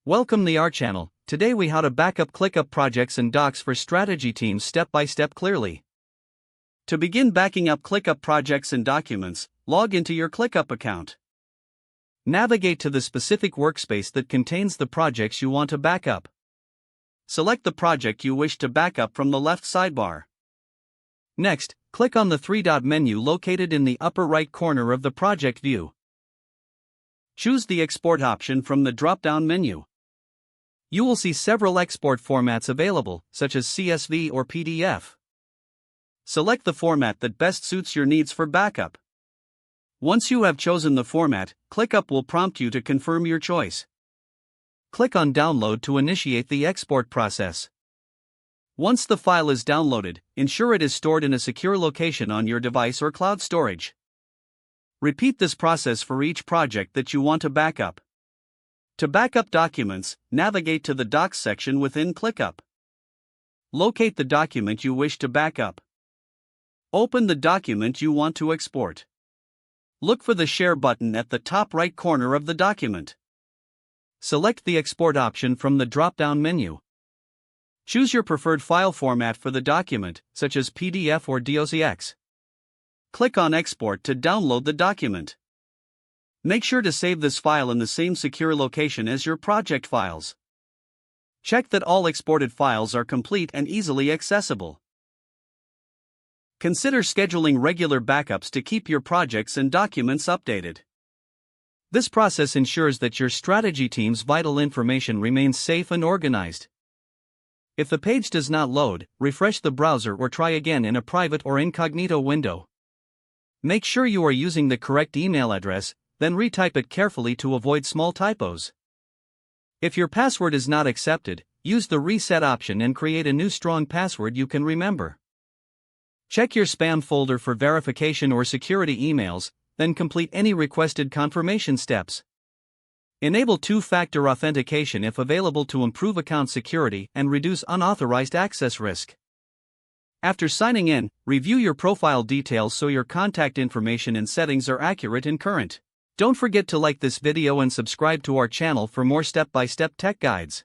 Welcome to our channel. Today we how to backup ClickUp projects and docs for strategy teams step by step clearly. To begin backing up ClickUp projects and documents, log into your ClickUp account. Navigate to the specific workspace that contains the projects you want to backup. Select the project you wish to backup from the left sidebar. Next, click on the three-dot menu located in the upper right corner of the project view. Choose the export option from the drop-down menu. You will see several export formats available, such as CSV or PDF. Select the format that best suits your needs for backup. Once you have chosen the format, ClickUp will prompt you to confirm your choice. Click on Download to initiate the export process. Once the file is downloaded, ensure it is stored in a secure location on your device or cloud storage. Repeat this process for each project that you want to backup. To backup documents, navigate to the Docs section within ClickUp. Locate the document you wish to backup. Open the document you want to export. Look for the Share button at the top right corner of the document. Select the Export option from the drop-down menu. Choose your preferred file format for the document, such as PDF or docx. Click on Export to download the document. Make sure to save this file in the same secure location as your project files. Check that all exported files are complete and easily accessible. Consider scheduling regular backups to keep your projects and documents updated. This process ensures that your strategy team's vital information remains safe and organized. If the page does not load, refresh the browser or try again in a private or incognito window. Make sure you are using the correct email address, then retype it carefully to avoid small typos. If your password is not accepted, use the reset option and create a new strong password you can remember. Check your spam folder for verification or security emails, then complete any requested confirmation steps. Enable two-factor authentication if available to improve account security and reduce unauthorized access risk. After signing in, review your profile details so your contact information and settings are accurate and current. Don't forget to like this video and subscribe to our channel for more step-by-step tech guides.